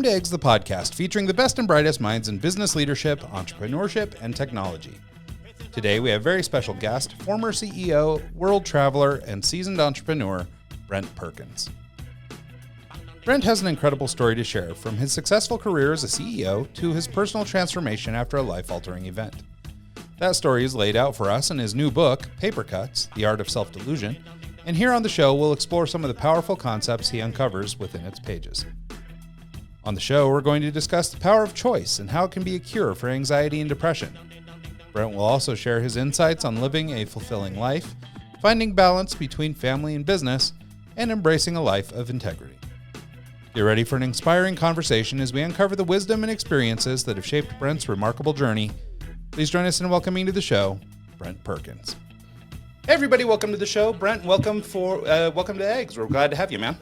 to Eggs, the podcast, featuring the best and brightest minds in business leadership, entrepreneurship, and technology. Today, we have a very special guest, former CEO, world traveler, and seasoned entrepreneur, Brent Perkins. Brent has an incredible story to share, from his successful career as a CEO to his personal transformation after a life-altering event. That story is laid out for us in his new book, Papercuts, The Art of Self Delusion, and here on the show, we'll explore some of the powerful concepts he uncovers within its pages. On the show, we're going to discuss the power of choice and how it can be a cure for anxiety and depression. Brent will also share his insights on living a fulfilling life, finding balance between family and business, and embracing a life of integrity. Get ready for an inspiring conversation as we uncover the wisdom and experiences that have shaped Brent's remarkable journey. Please join us in welcoming to the show, Brent Perkins. Hey everybody, welcome to the show. Brent, welcome to Eggs. We're glad to have you, man.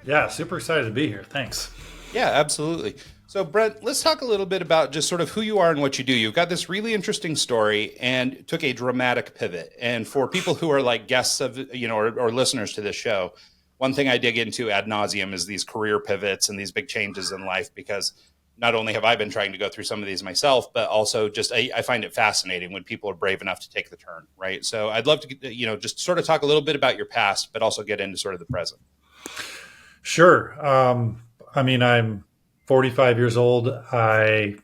Yeah, super excited to be here. Thanks. Yeah, absolutely. So Brent, let's talk a little bit about just sort of who you are and what you do. You've got this really interesting story and took a dramatic pivot. And for people who are like guests of, or listeners to this show, one thing I dig into ad nauseum is these career pivots and these big changes in life, because not only have I been trying to go through some of these myself, but also just I find it fascinating when people are brave enough to take the turn, right? So I'd love to, just sort of talk a little bit about your past, but also get into sort of the present. Sure. I'm 45 years old. I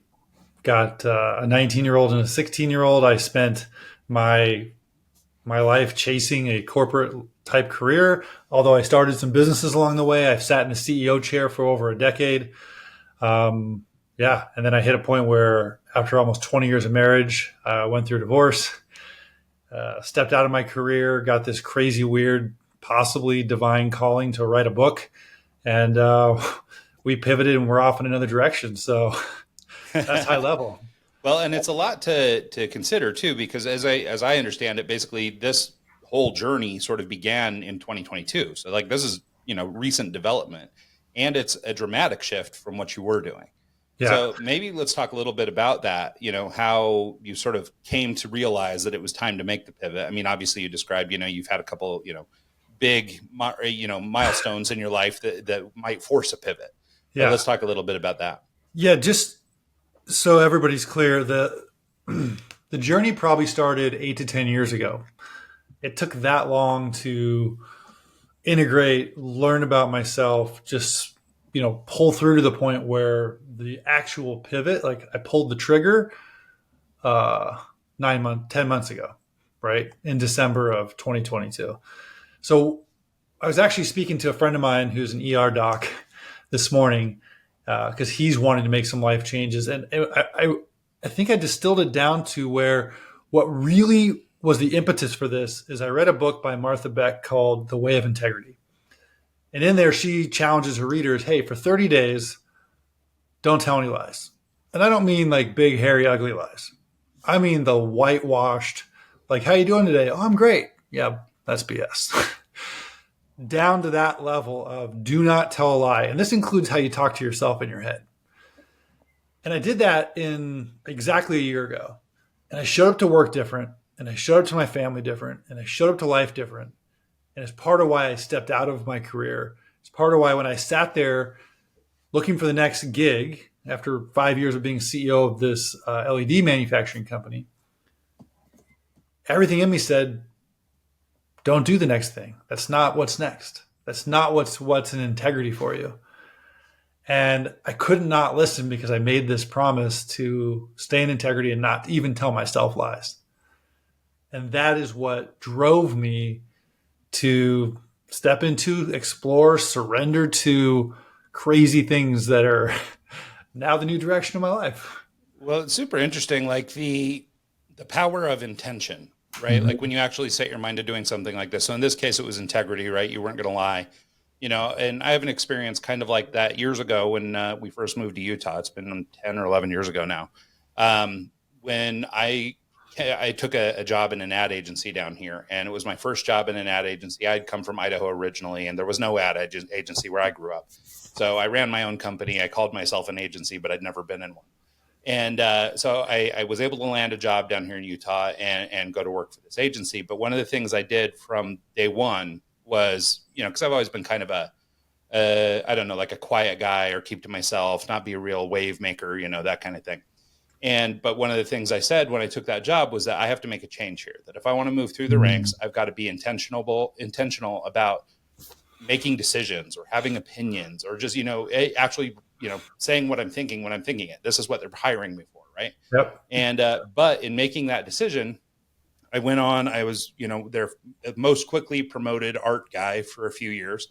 got a 19-year-old and a 16-year-old. I spent my life chasing a corporate type career. Although I started some businesses along the way, I've sat in the CEO chair for over a decade. And then I hit a point where after almost 20 years of marriage, I went through a divorce, stepped out of my career, got this crazy, weird, possibly divine calling to write a book. And we pivoted and we're off in another direction. So that's high level. Well, and it's a lot to consider too, because as I understand it, basically this whole journey sort of began in 2022. So like this is, recent development, and it's a dramatic shift from what you were doing. Yeah. So maybe let's talk a little bit about that, how you sort of came to realize that it was time to make the pivot. I mean, obviously you described, you've had a couple, big, milestones in your life that might force a pivot. Yeah. So let's talk a little bit about that. Yeah. Just so everybody's clear, the journey probably started 8 to 10 years ago. It took that long to integrate, learn about myself, just, pull through to the point where the actual pivot, like I pulled the trigger 10 months ago, right? In December of 2022. So I was actually speaking to a friend of mine who's an ER doc this morning because he's wanting to make some life changes. And I think I distilled it down to where what really was the impetus for this is I read a book by Martha Beck called The Way of Integrity. And in there, she challenges her readers, hey, for 30 days, don't tell any lies. And I don't mean like big, hairy, ugly lies. I mean the whitewashed, like, how you doing today? Oh, I'm great. Yeah, that's BS. Down to that level of do not tell a lie. And this includes how you talk to yourself in your head. And I did that in exactly a year ago. And I showed up to work different. And I showed up to my family different. And I showed up to life different. And it's part of why I stepped out of my career. It's part of why when I sat there looking for the next gig after 5 years of being CEO of this LED manufacturing company, everything in me said, don't do the next thing. That's not what's next. That's not what's in integrity for you. And I could not listen because I made this promise to stay in integrity and not even tell myself lies. And that is what drove me to step into, explore, surrender to crazy things that are now the new direction of my life. Well, it's super interesting, like the power of intention, right? Mm-hmm. Like when you actually set your mind to doing something like this. So in this case, it was integrity, right? You weren't going to lie, and I have an experience kind of like that years ago when we first moved to Utah. It's been 10 or 11 years ago now. When I took a job in an ad agency down here, and it was my first job in an ad agency. I'd come from Idaho originally, and there was no ad agency where I grew up. So I ran my own company. I called myself an agency, but I'd never been in one. And so I was able to land a job down here in Utah and go to work for this agency. But one of the things I did from day one was, because I've always been kind of a I don't know, like a quiet guy or keep to myself, not be a real wave maker, that kind of thing. But one of the things I said when I took that job was that I have to make a change here, that if I want to move through the ranks, I've got to be intentional about making decisions or having opinions or just, actually, saying what I'm thinking when I'm thinking it. This is what they're hiring me for. Right. Yep. But in making that decision, I went on, I was, their most quickly promoted art guy for a few years.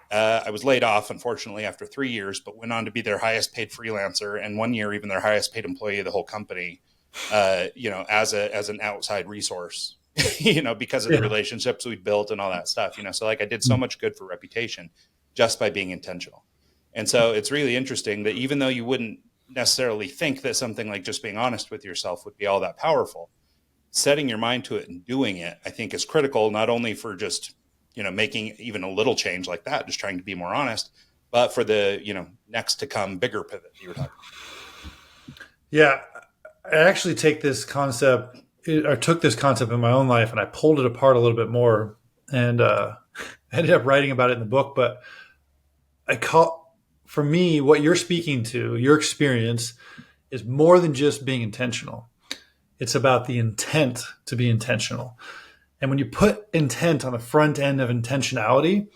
I was laid off, unfortunately, after 3 years, but went on to be their highest paid freelancer, and 1 year, even their highest paid employee of the whole company, as an outside resource, because of the relationships we built and all that stuff, so like I did so much good for reputation just by being intentional. And so it's really interesting that even though you wouldn't necessarily think that something like just being honest with yourself would be all that powerful, setting your mind to it and doing it, I think is critical, not only for just, making even a little change like that, just trying to be more honest, but for the, next to come bigger pivot that you were talking about. Yeah. I actually took this concept in my own life and I pulled it apart a little bit more and I ended up writing about it in the book. But for me, what you're speaking to, your experience is more than just being intentional. It's about the intent to be intentional. And when you put intent on the front end of intentionality,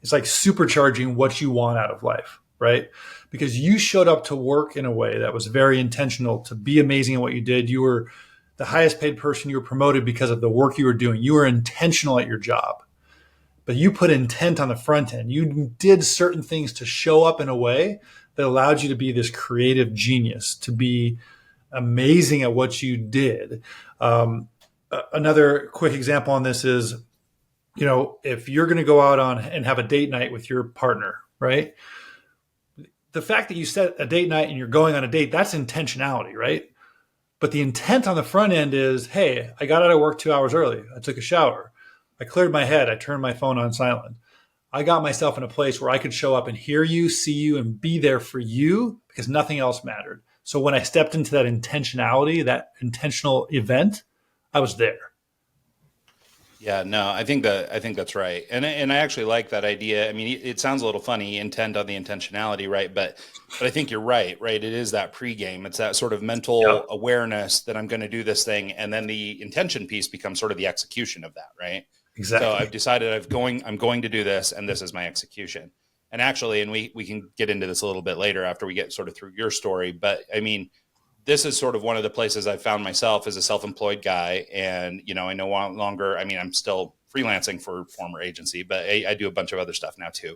it's like supercharging what you want out of life, right? Because you showed up to work in a way that was very intentional to be amazing at what you did. You were the highest paid person. You were promoted because of the work you were doing. You were intentional at your job, but you put intent on the front end. You did certain things to show up in a way that allowed you to be this creative genius, to be amazing at what you did. Another quick example on this is, if you're going to go out on and have a date night with your partner, right? The fact that you set a date night and you're going on a date, that's intentionality, right? But the intent on the front end is, hey, I got out of work 2 hours early. I took a shower. I cleared my head. I turned my phone on silent. I got myself in a place where I could show up and hear you, see you, and be there for you because nothing else mattered. So when I stepped into that intentionality, that intentional event, I was there. Yeah, no, I think that's right, and I actually like that idea. I mean, it sounds a little funny, intent on the intentionality, right? But I think you're right. It is that pregame. It's that sort of mental awareness that I'm going to do this thing, and then the intention piece becomes sort of the execution of that, right? Exactly. So I've decided I'm going to do this, and this is my execution. And actually, and we can get into this a little bit later after we get sort of through your story, but I mean, this is sort of one of the places I found myself as a self-employed guy. And, I no longer, I mean, I'm still freelancing for a former agency, but I do a bunch of other stuff now too.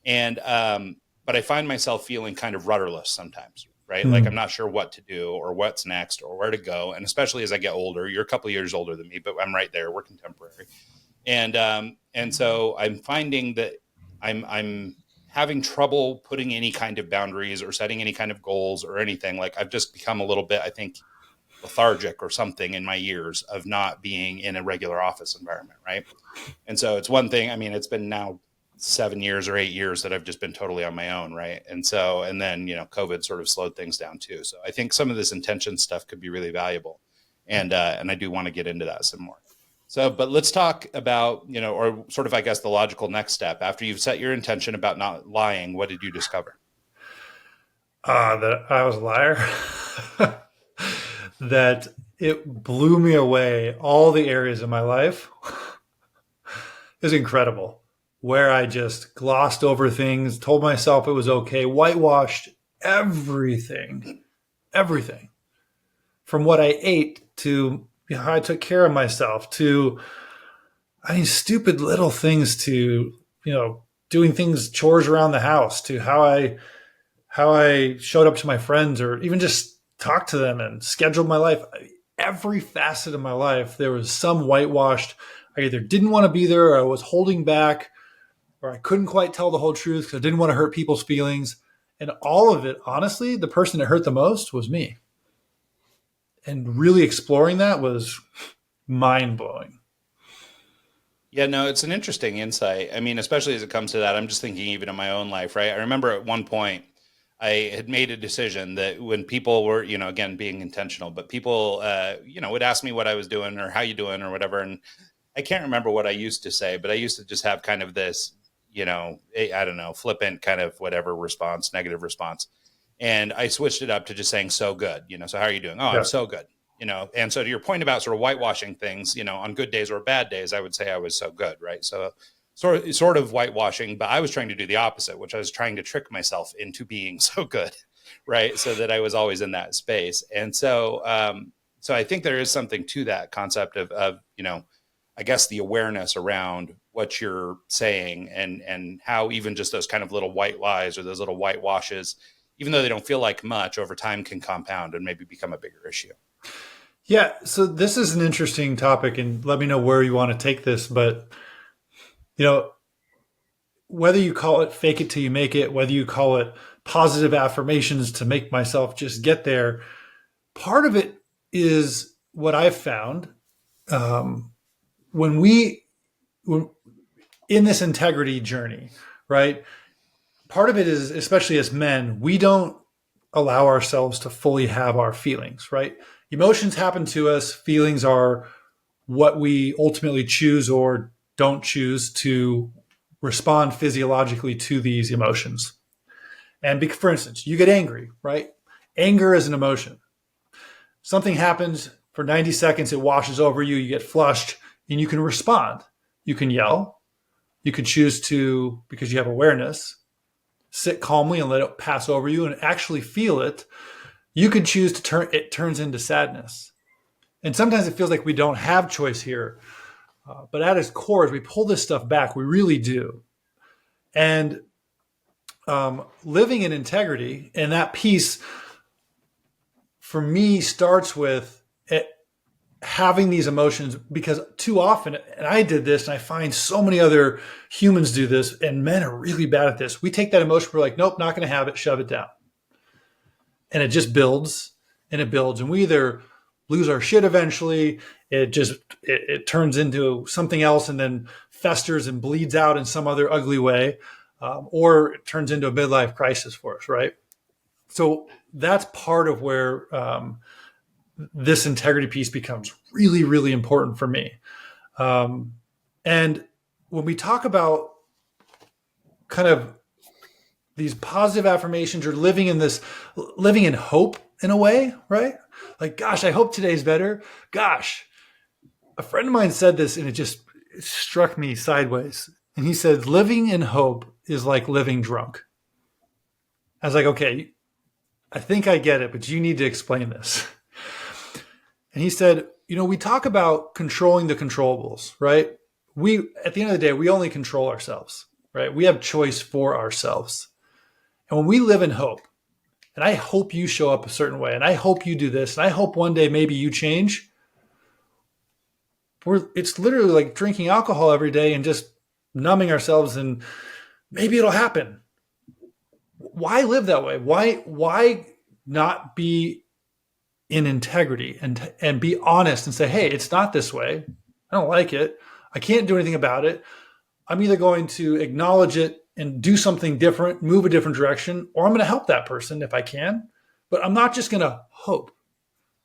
And, but I find myself feeling kind of rudderless sometimes, right? Like I'm not sure what to do or what's next or where to go. And especially as I get older, you're a couple of years older than me, but I'm right there. We're contemporary. And so I'm finding that I'm having trouble putting any kind of boundaries or setting any kind of goals or anything. Like I've just become a little bit, I think, lethargic or something in my years of not being in a regular office environment. Right. And so it's one thing, I mean, it's been now 7 years or 8 years that I've just been totally on my own. Right. And so, and then, COVID sort of slowed things down too. So I think some of this intention stuff could be really valuable. And I do want to get into that some more. So, but let's talk about, or sort of, I guess, the logical next step. After you've set your intention about not lying, what did you discover? That I was a liar. That it blew me away. All the areas of my life is incredible. Where I just glossed over things, told myself it was okay, whitewashed everything, from what I ate to how I took care of myself to, stupid little things to, doing things, chores around the house to how I showed up to my friends or even just talked to them and scheduled my life. Every facet of my life, there was some whitewashed. I either didn't want to be there or I was holding back or I couldn't quite tell the whole truth because I didn't want to hurt people's feelings. And all of it, honestly, the person that hurt the most was me. And really exploring that was mind-blowing. Yeah, no, it's an interesting insight. I mean, especially as it comes to that, I'm just thinking even in my own life, right? I remember at one point I had made a decision that when people were, again, being intentional, but people, would ask me what I was doing or how you doing or whatever. And I can't remember what I used to say, but I used to just have kind of this I don't know, flippant kind of whatever response, negative response. And I switched it up to just saying, so good, so how are you doing? Oh, Yeah. I'm so good, and so to your point about sort of whitewashing things, on good days or bad days, I would say I was so good. Right. So sort of whitewashing, but I was trying to do the opposite, which I was trying to trick myself into being so good. Right. So that I was always in that space. And so, so I think there is something to that concept of I guess the awareness around what you're saying and how even just those kind of little white lies or those little whitewashes, even though they don't feel like much, over time can compound and maybe become a bigger issue. Yeah. So this is an interesting topic, and let me know where you want to take this. But, whether you call it fake it till you make it, whether you call it positive affirmations to make myself just get there, part of it is what I've found when in this integrity journey, right? Part of it is, especially as men, we don't allow ourselves to fully have our feelings, right? Emotions happen to us. Feelings are what we ultimately choose or don't choose to respond physiologically to these emotions. And for instance, you get angry, right? Anger is an emotion. Something happens for 90 seconds, it washes over you, you get flushed, and you can respond. You can yell. You can choose to, because you have awareness, sit calmly and let it pass over you and actually feel it. You could choose to it turns into sadness. And sometimes it feels like we don't have choice here. But at its core, as we pull this stuff back, we really do. And living in integrity, and that piece for me starts with having these emotions, because too often, and I did this, and I find so many other humans do this, and men are really bad at this. We take that emotion, we're like, nope, not going to have it, shove it down. And it just builds and it builds. And we either lose our shit eventually, it turns into something else and then festers and bleeds out in some other ugly way, or it turns into a midlife crisis for us, right? So that's part of where this integrity piece becomes really, really important for me. And when we talk about kind of these positive affirmations or living in hope in a way, right? Like, gosh, I hope today's better. Gosh, a friend of mine said this and it struck me sideways. And he said, living in hope is like living drunk. I was like, okay, I think I get it, but you need to explain this. And he said, we talk about controlling the controllables, right? At the end of the day, we only control ourselves, right? We have choice for ourselves. And when we live in hope, and I hope you show up a certain way, and I hope you do this, and I hope one day maybe you change, it's literally like drinking alcohol every day and just numbing ourselves, and maybe it'll happen. Why live that way? Why not be in integrity and be honest and say, hey, it's not this way. I don't like it. I can't do anything about it. I'm either going to acknowledge it and do something different, move a different direction, or I'm going to help that person if I can. But I'm not just going to hope.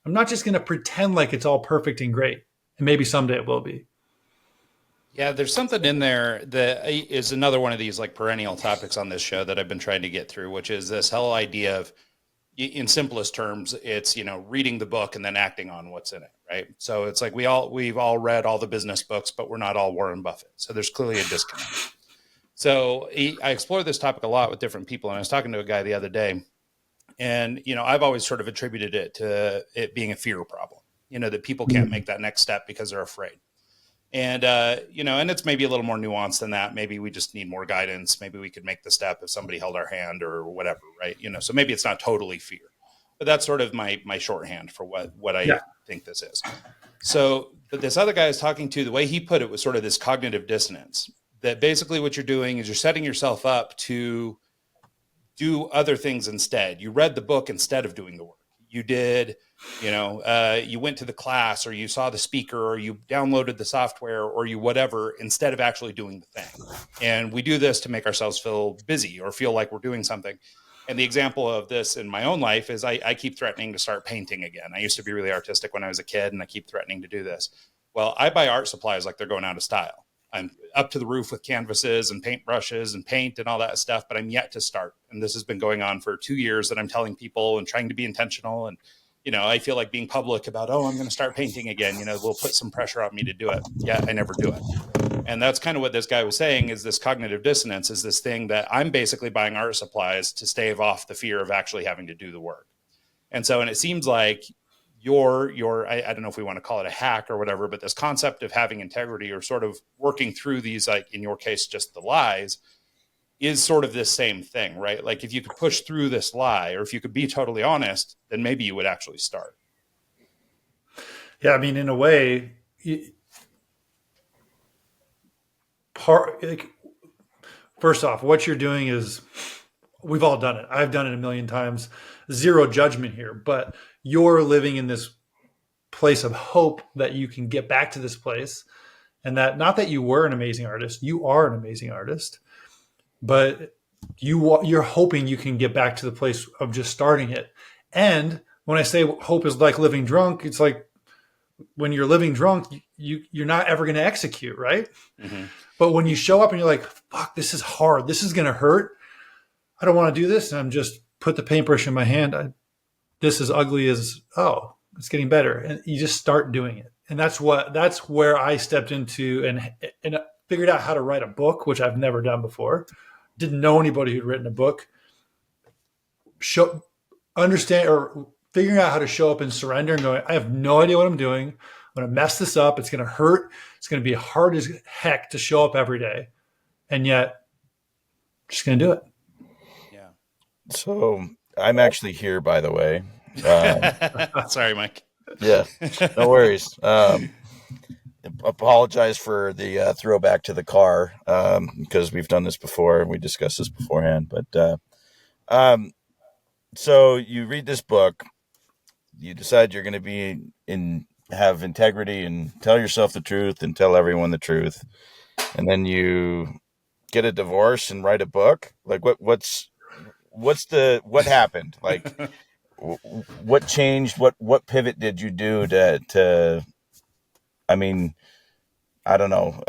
I'm not just going to pretend like it's all perfect and great. And maybe someday it will be. Yeah, there's something in there that is another one of these like perennial topics on this show that I've been trying to get through, which is this whole idea of, in simplest terms, it's, reading the book and then acting on what's in it, right? So it's like we've all read all the business books, but we're not all Warren Buffett. So there's clearly a disconnect. So I explore this topic a lot with different people, and I was talking to a guy the other day, and I've always sort of attributed it to it being a fear problem, that people can't make that next step because they're afraid. And, and it's maybe a little more nuanced than that. Maybe we just need more guidance. Maybe we could make the step if somebody held our hand or whatever, right? So maybe it's not totally fear, but that's sort of my shorthand for what I think this is. So, but this other guy I was talking to, the way he put it was sort of this cognitive dissonance, that basically what you're doing is you're setting yourself up to do other things instead. You read the book instead of doing the work. You did, you went to the class, or you saw the speaker, or you downloaded the software, or you whatever, instead of actually doing the thing. And we do this to make ourselves feel busy or feel like we're doing something. And the example of this in my own life is I keep threatening to start painting again. I used to be really artistic when I was a kid, and I keep threatening to do this. Well, I buy art supplies like they're going out of style. I'm up to the roof with canvases and paintbrushes and paint and all that stuff, but I'm yet to start. And this has been going on for 2 years that I'm telling people and trying to be intentional. And, I feel like being public about, I'm going to start painting again, will put some pressure on me to do it. Yeah, I never do it. And that's kind of what this guy was saying, is this cognitive dissonance is this thing that I'm basically buying art supplies to stave off the fear of actually having to do the work. And it seems like I don't know if we want to call it a hack or whatever, but this concept of having integrity or sort of working through these, like in your case, just the lies, is sort of this same thing, right? Like if you could push through this lie, or if you could be totally honest, then maybe you would actually start. Yeah. I mean, in a way, first off, what you're doing is, we've all done it. I've done it a million times. Zero judgment here, but you're living in this place of hope that you can get back to this place. And that, not that you were an amazing artist, you are an amazing artist, but you're hoping you can get back to the place of just starting it. And when I say hope is like living drunk, it's like when you're living drunk, you're not ever going to execute, right? Mm-hmm. But when you show up and you're like, fuck, this is hard, this is going to hurt, I don't want to do this, and I'm just put the paintbrush in my hand, this is ugly as, it's getting better. And you just start doing it. And that's where I stepped into and figured out how to write a book, which I've never done before. Didn't know anybody who'd written a book. Understand, or figuring out how to show up and surrender and going, I have no idea what I'm doing. I'm going to mess this up. It's going to hurt. It's going to be hard as heck to show up every day. And yet, I'm just going to do it. Yeah. So I'm actually here, by the way. Sorry, Mike. Yeah, no worries. Apologize for the throwback to the car, because we've done this before and we discussed this beforehand. But so you read this book, you decide you're going to have integrity and tell yourself the truth and tell everyone the truth, and then you get a divorce and write a book. Like what happened? Like what changed? What pivot did you do to I mean, I don't know.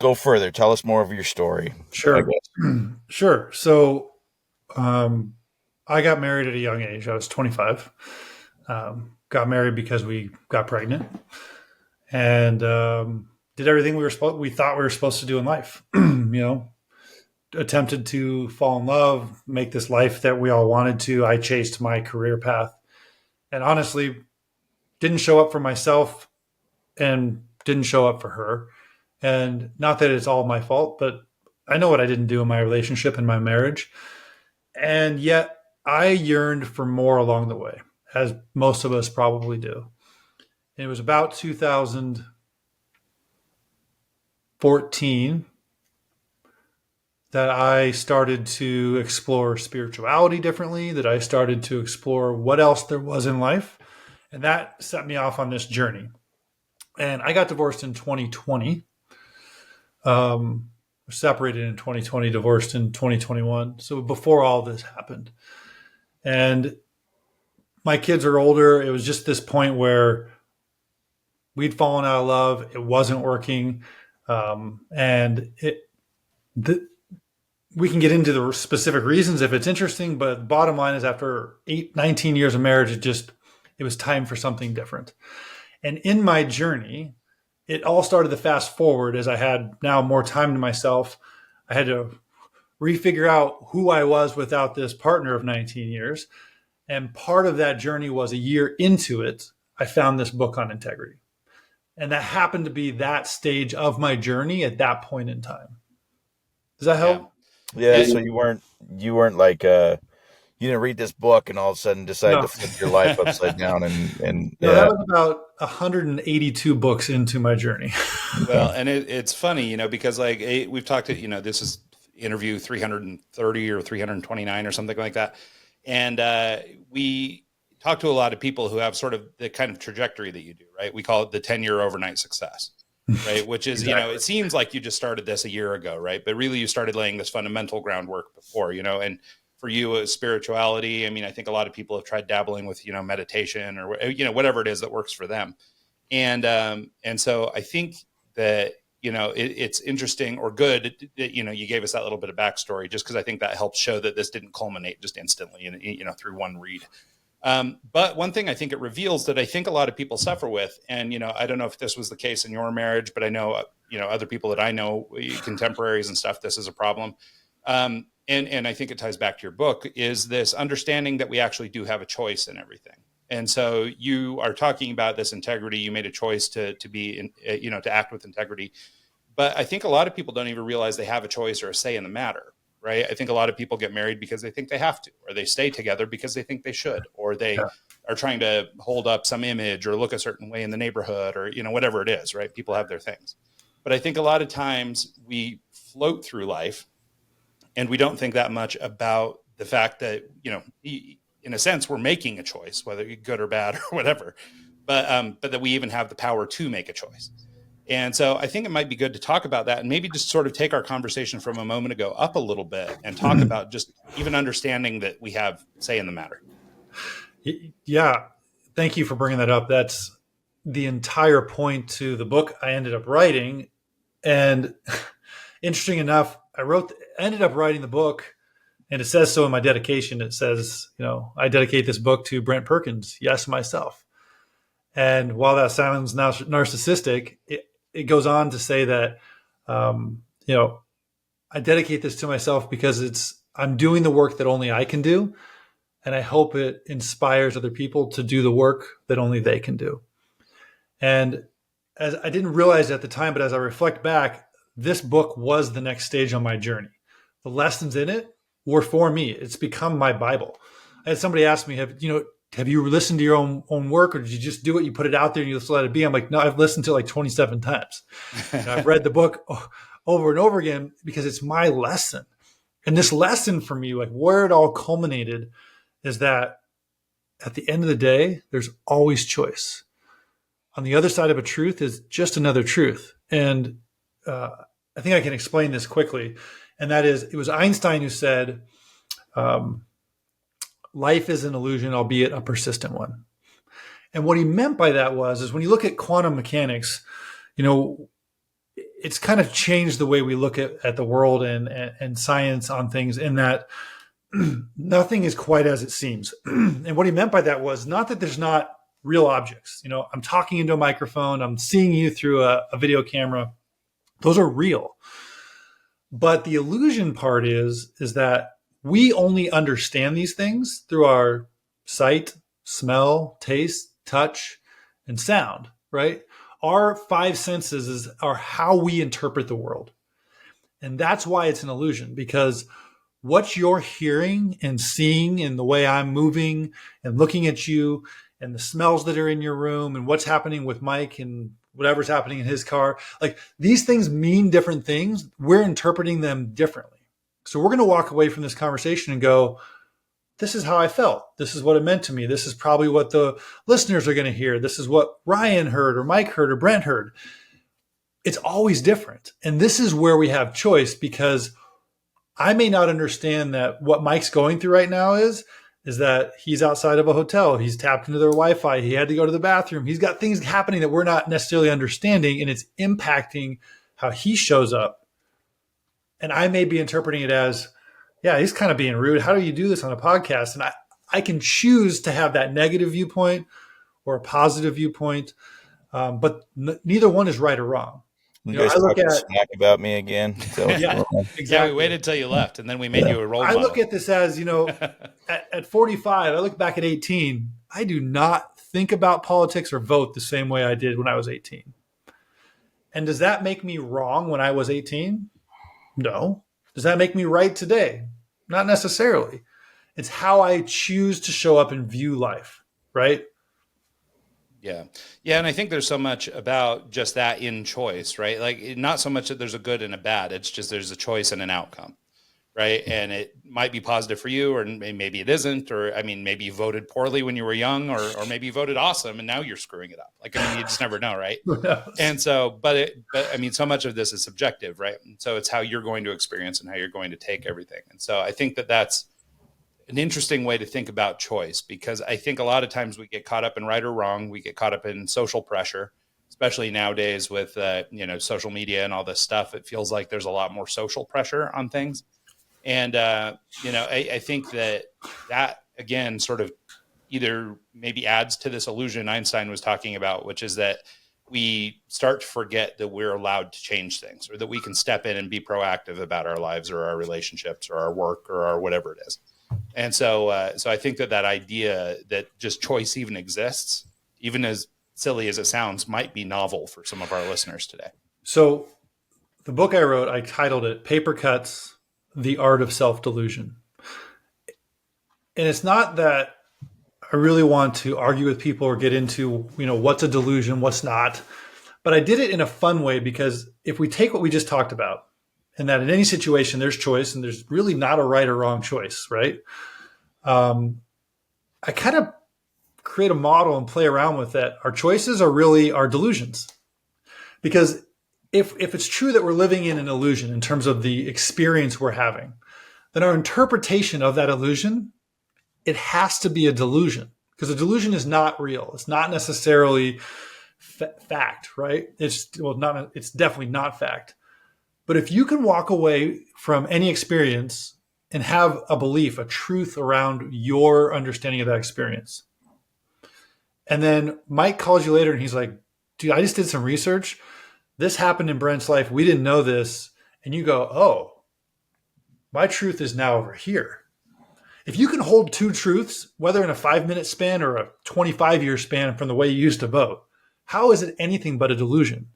Go further. Tell us more of your story. Sure. Sure. So, I got married at a young age. I was 25. Got married because we got pregnant, and did everything we thought we were supposed to do in life. Attempted to fall in love, make this life that we all wanted to. I chased my career path, and honestly, didn't show up for myself and didn't show up for her. And not that it's all my fault, but I know what I didn't do in my relationship and my marriage. And yet I yearned for more along the way, as most of us probably do. And it was about 2014 that I started to explore spirituality differently, that I started to explore what else there was in life. And that set me off on this journey. And I got divorced in 2020. Separated in 2020, divorced in 2021. So before all this happened. And my kids are older. It was just this point where we'd fallen out of love. It wasn't working. We can get into the specific reasons if it's interesting, but the bottom line is after 19 years of marriage, it was time for something different. And in my journey, it all started to fast forward as I had now more time to myself. I had to refigure out who I was without this partner of 19 years. And part of that journey was a year into it, I found this book on integrity. And that happened to be that stage of my journey at that point in time. Does that help? Yeah. So you weren't like, you didn't read this book and all of a sudden decide to flip your life upside down and that was about 182 books into my journey. Well, and it's funny, because like we've talked to, this is interview 330 or 329 or something like that. And we talk to a lot of people who have sort of the kind of trajectory that you do, right? We call it the 10-year overnight success, right? Which is, Exactly. It seems like you just started this a year ago, right? But really you started laying this fundamental groundwork before, and for you as spirituality, I mean, I think a lot of people have tried dabbling with, meditation or, whatever it is that works for them. And so I think that, it's interesting or good that, you gave us that little bit of backstory, just because I think that helps show that this didn't culminate just instantly and, through one read. But one thing I think it reveals that I think a lot of people suffer with, and, I don't know if this was the case in your marriage, but I know, other people that I know, contemporaries and stuff, this is a problem. And I think it ties back to your book, is this understanding that we actually do have a choice in everything. And so you are talking about this integrity. You made a choice to be, to act with integrity. But I think a lot of people don't even realize they have a choice or a say in the matter, right? I think a lot of people get married because they think they have to, or they stay together because they think they should, or they are trying to hold up some image or look a certain way in the neighborhood, or, whatever it is, right? People have their things. But I think a lot of times we float through life and we don't think that much about the fact that, in a sense, we're making a choice, whether good or bad or whatever, but that we even have the power to make a choice. And so I think it might be good to talk about that, and maybe just sort of take our conversation from a moment ago up a little bit and talk about just even understanding that we have say in the matter. Yeah. Thank you for bringing that up. That's the entire point to the book I ended up writing. And interesting enough, I ended up writing the book, and it says so in my dedication. It says, I dedicate this book to Brent Perkins. Yes, myself. And while that sounds narcissistic, it goes on to say that, I dedicate this to myself because I'm doing the work that only I can do. And I hope it inspires other people to do the work that only they can do. And as I didn't realize it at the time, but as I reflect back, this book was the next stage on my journey. The lessons in it were for me. It's become my Bible. I had somebody ask me, have you listened to your own work, or did you just do it? You put it out there and you just let it be. I'm like, no, I've listened to it like 27 times. And I've read the book over and over again because it's my lesson. And this lesson for me, like where it all culminated, is that at the end of the day, there's always choice. On the other side of a truth is just another truth. And I think I can explain this quickly. And that is, it was Einstein who said, life is an illusion, albeit a persistent one. And what he meant by that is when you look at quantum mechanics, it's kind of changed the way we look at the world and science on things, in that nothing is quite as it seems. And what he meant by that was not that there's not real objects. I'm talking into a microphone, I'm seeing you through a video camera. Those are real. But the illusion part is that we only understand these things through our sight, smell, taste, touch, and sound, right? Our five senses are how we interpret the world. And that's why it's an illusion, because what you're hearing and seeing in the way I'm moving and looking at you, and the smells that are in your room, and what's happening with Mike and whatever's happening in his car, like these things mean different things. We're interpreting them differently. So we're going to walk away from this conversation and go, this is how I felt. This is what it meant to me. This is probably what the listeners are going to hear. This is what Ryan heard, or Mike heard, or Brent heard. It's always different. And this is where we have choice, because I may not understand that what Mike's going through right now is that he's outside of a hotel. He's tapped into their Wi-Fi. He had to go to the bathroom. He's got things happening that we're not necessarily understanding, and it's impacting how he shows up. And I may be interpreting it as, yeah, he's kind of being rude. How do you do this on a podcast? And I can choose to have that negative viewpoint or a positive viewpoint, but neither one is right or wrong. You guys talking smack about me again? So yeah, exactly. Yeah, we waited till you left, and then we made you a role model. I look at this as, at 45, I look back at 18. I do not think about politics or vote the same way I did when I was 18. And does that make me wrong when I was 18? No. Does that make me right today? Not necessarily. It's how I choose to show up and view life, right? Yeah. Yeah. And I think there's so much about just that in choice, right? Like not so much that there's a good and a bad. It's just there's a choice and an outcome, right? And it might be positive for you, or maybe it isn't. Or, maybe you voted poorly when you were young, or maybe you voted awesome and now you're screwing it up. Like, you just never know, right? And so, but so much of this is subjective, right? And so it's how you're going to experience and how you're going to take everything. And so I think that that's an interesting way to think about choice, because I think a lot of times we get caught up in right or wrong. We get caught up in social pressure. especially nowadays with, social media and all this stuff. It feels like there's a lot more social pressure on things. And, I think that again, sort of either maybe adds to this illusion Einstein was talking about, which is that we start to forget that we're allowed to change things, or that we can step in and be proactive about our lives or our relationships or our work or our whatever it is. And so I think that idea that just choice even exists, even as silly as it sounds, might be novel for some of our listeners today. So the book I wrote, I titled it Papercuts, The Art of Self Delusion. And it's not that I really want to argue with people or get into, what's a delusion, what's not. But I did it in a fun way, because if we take what we just talked about, and that in any situation there's choice and there's really not a right or wrong choice, right? I kind of create a model and play around with that. Our choices are really our delusions. Because if it's true that we're living in an illusion in terms of the experience we're having, then our interpretation of that illusion, it has to be a delusion, because a delusion is not real. It's not necessarily fact, right? It's definitely not fact. But if you can walk away from any experience and have a belief, a truth around your understanding of that experience, and then Mike calls you later and he's like, dude, I just did some research. This happened in Brent's life. We didn't know this. And you go, oh, my truth is now over here. If you can hold two truths, whether in a 5-minute span or a 25-year span from the way you used to vote, how is it anything but a delusion?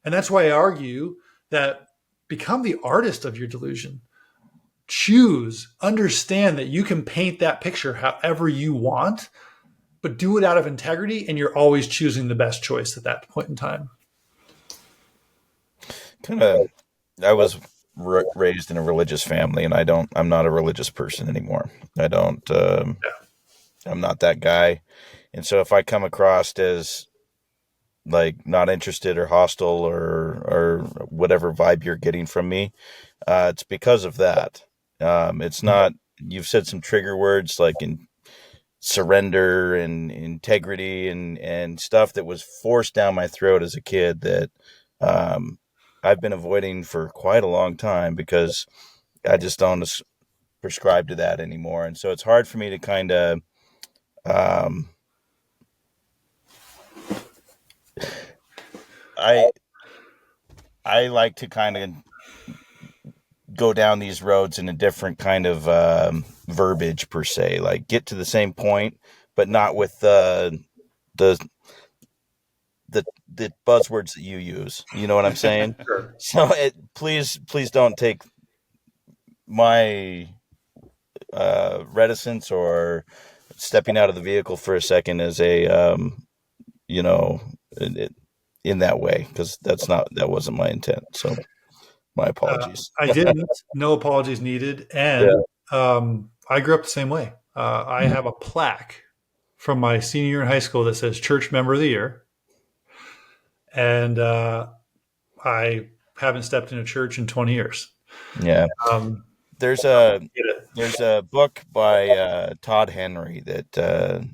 And that's why I argue that become the artist of your delusion. Choose, understand that you can paint that picture however you want, but do it out of integrity, and you're always choosing the best choice at that point in time. I was raised in a religious family, and I'm not a religious person anymore. I'm not that guy. And so if I come across as like not interested or hostile or whatever vibe you're getting from me, it's because of that. It's not, you've said some trigger words like in surrender and integrity and stuff that was forced down my throat as a kid that, I've been avoiding for quite a long time, because I just don't prescribe to that anymore. And so it's hard for me to kind of, I like to kind of go down these roads in a different kind of verbiage per se, like get to the same point, but not with the buzzwords that you use. You know what I'm saying? Sure. So please don't take my reticence or stepping out of the vehicle for a second as a in that way, because that wasn't my intent. So my apologies. I didn't. No apologies needed. And I grew up the same way. I have a plaque from my senior year in high school that says Church Member of the Year. And I haven't stepped in a church in 20 years. Yeah. There's a book by Todd Henry that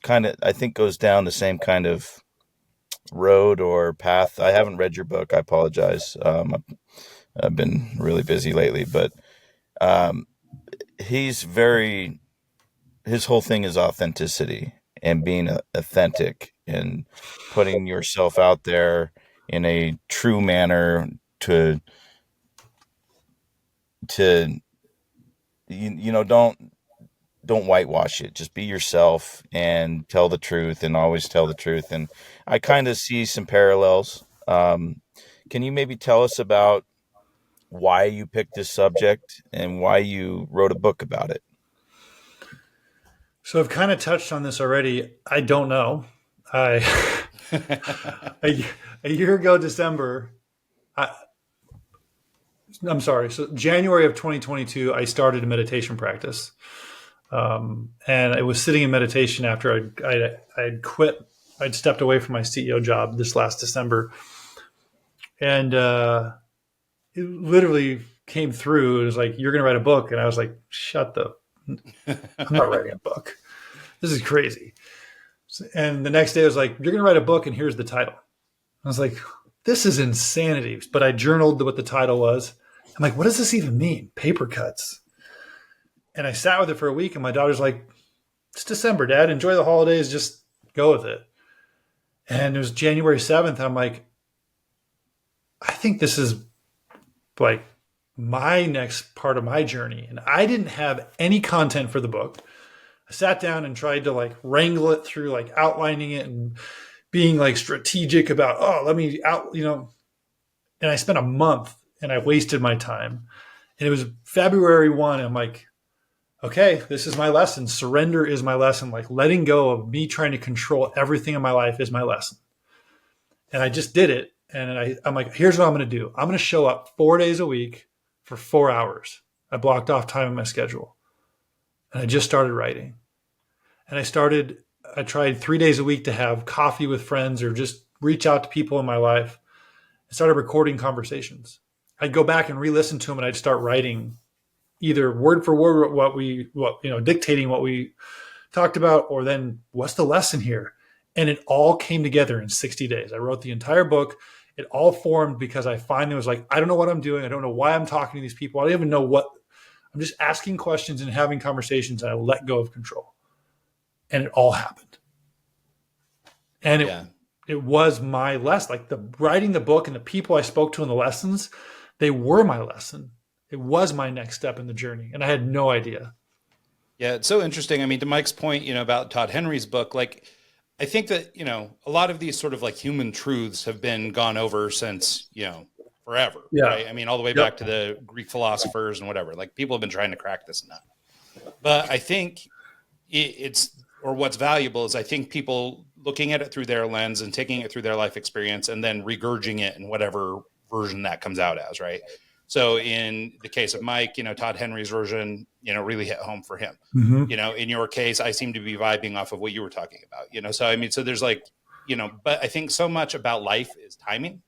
kind of, I think, goes down the same kind of road or path. I haven't read your book. I apologize. I've been really busy lately, but his whole thing is authenticity and being authentic and putting yourself out there in a true manner to don't whitewash it. Just be yourself and tell the truth, and always tell the truth. And I kind of see some parallels. Can you maybe tell us about why you picked this subject and why you wrote a book about it? So I've kind of touched on this already. I don't know. A year ago, December, I'm sorry. So January of 2022, I started a meditation practice. And I was sitting in meditation after I'd quit. I'd stepped away from my CEO job this last December. And it literally came through. It was like, you're going to write a book. And I was like, I'm not writing a book. This is crazy. And the next day I was like, you're going to write a book, and here's the title. I was like, this is insanity. But I journaled what the title was. I'm like, what does this even mean? Papercuts. And I sat with it for a week, and my daughter's like, it's December, Dad. Enjoy the holidays. Just go with it. And it was January 7th. I'm like, I think this is like my next part of my journey. And I didn't have any content for the book. I sat down and tried to like wrangle it through, like outlining it and being like strategic about, let me out, and I spent a month and I wasted my time. And it was February 1. I'm like, okay, this is my lesson. Surrender is my lesson. Like letting go of me trying to control everything in my life is my lesson. And I just did it. And I'm like, here's what I'm going to do. I'm going to show up 4 days a week for 4 hours. I blocked off time in my schedule. And I just started writing. And I tried 3 days a week to have coffee with friends or just reach out to people in my life. I started recording conversations. I'd go back and re-listen to them, and I'd start writing either word for word dictating what we talked about, or then what's the lesson here? And it all came together in 60 days. I wrote the entire book. It all formed because I finally was like, I don't know what I'm doing. I don't know why I'm talking to these people. I don't even know what. I'm just asking questions and having conversations, and I let go of control. And it all happened. And it was my lesson. Like writing the book and the people I spoke to in the lessons, they were my lesson. It was my next step in the journey. And I had no idea. Yeah, it's so interesting. I mean, to Mike's point, about Todd Henry's book, like, I think that, a lot of these sort of like human truths have been gone over since, forever. Yeah. Right? I mean, all the way back to the Greek philosophers and whatever. Like, people have been trying to crack this nut. But I think what's valuable is I think people looking at it through their lens and taking it through their life experience and then regurging it in whatever version that comes out as, right? So in the case of Mike, Todd Henry's version, really hit home for him. Mm-hmm. In your case, I seem to be vibing off of what you were talking about, so there's like, but I think so much about life is timing,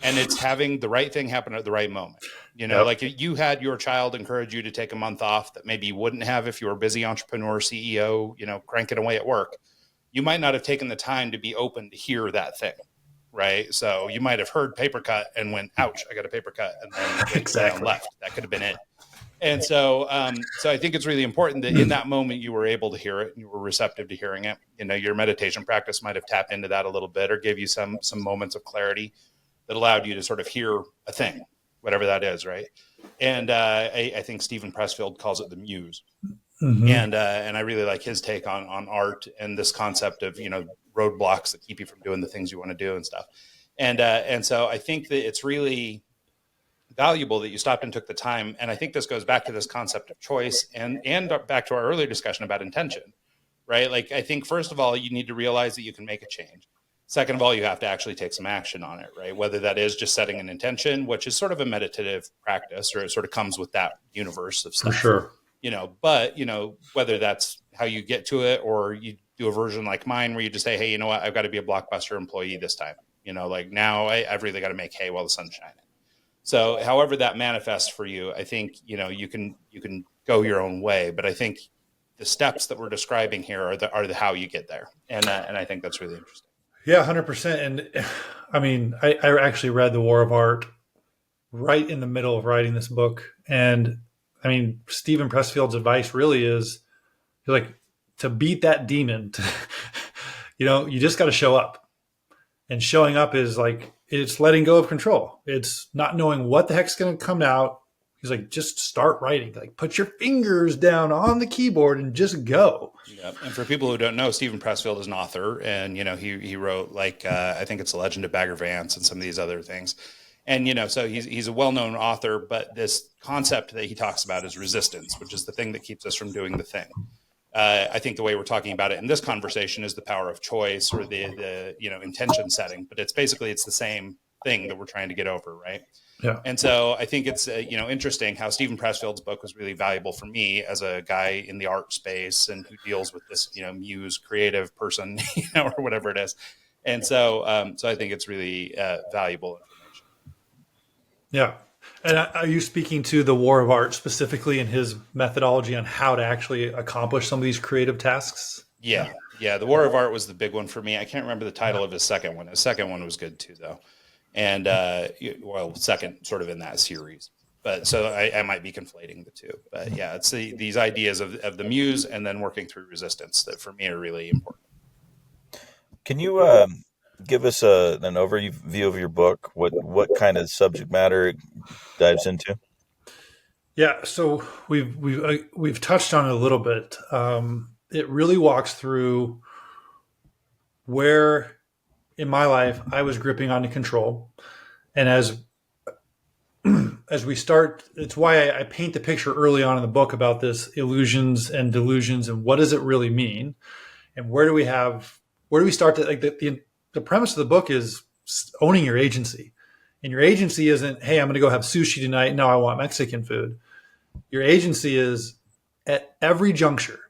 and it's having the right thing happen at the right moment. Like you had your child encourage you to take a month off that maybe you wouldn't have if you were a busy entrepreneur, CEO, cranking away at work. You might not have taken the time to be open to hear that thing. Right. So you might have heard Papercut and went, ouch, I got a paper cut. And then Exactly. left. That could have been it. And so I think it's really important that in that moment you were able to hear it and you were receptive to hearing it. Your meditation practice might have tapped into that a little bit or gave you some moments of clarity that allowed you to sort of hear a thing, whatever that is. Right. And I think Stephen Pressfield calls it the muse. Mm-hmm. And I really like his take on art and this concept of, roadblocks that keep you from doing the things you want to do and stuff. And so I think that it's really valuable that you stopped and took the time. And I think this goes back to this concept of choice and back to our earlier discussion about intention, right? Like, I think first of all, you need to realize that you can make a change. Second of all, you have to actually take some action on it, right? Whether that is just setting an intention, which is sort of a meditative practice, or it sort of comes with that universe of stuff. For sure. But whether that's how you get to it, or you do a version like mine where you just say, hey, you know what, I've got to be a Blockbuster employee this time. Like now I've really got to make hay while the sun's shining. So however that manifests for you, I think, you can go your own way, but I think the steps that we're describing here are the how you get there. And I think that's really interesting. Yeah, 100%. And I mean, I actually read The War of Art right in the middle of writing this book. And I mean, Stephen Pressfield's advice really is like, to beat that demon, you just got to show up. And showing up is like, it's letting go of control. It's not knowing what the heck's going to come out. He's like, just start writing. Like, put your fingers down on the keyboard and just go. Yeah. And for people who don't know, Stephen Pressfield is an author, and he wrote I think it's The Legend of Bagger Vance and some of these other things. And so he's a well-known author, but this concept that he talks about is resistance, which is the thing that keeps us from doing the thing. I think the way we're talking about it in this conversation is the power of choice, or the intention setting, but it's the same thing that we're trying to get over, right? Yeah. And so I think it's interesting how Stephen Pressfield's book was really valuable for me as a guy in the art space and who deals with this muse creative person or whatever it is. And so I think it's really valuable information. Yeah. And are you speaking to The War of Art specifically in his methodology on how to actually accomplish some of these creative tasks? Yeah. Yeah. The War of Art was the big one for me. I can't remember the title of his second one. His second one was good too, though. And, well, second sort of in that series. But so I might be conflating the two. But yeah, it's these ideas of the muse and then working through resistance that for me are really important. Can you give us an overview of your book? What kind of subject matter it dives into? Yeah, so we've touched on it a little bit. It really walks through where in my life I was gripping onto control, and as we start, it's why I paint the picture early on in the book about this illusions and delusions and what does it really mean, and where do we start to like the premise of the book is owning your agency, and your agency isn't, hey, I'm going to go have sushi tonight. No, I want Mexican food. Your agency is at every juncture,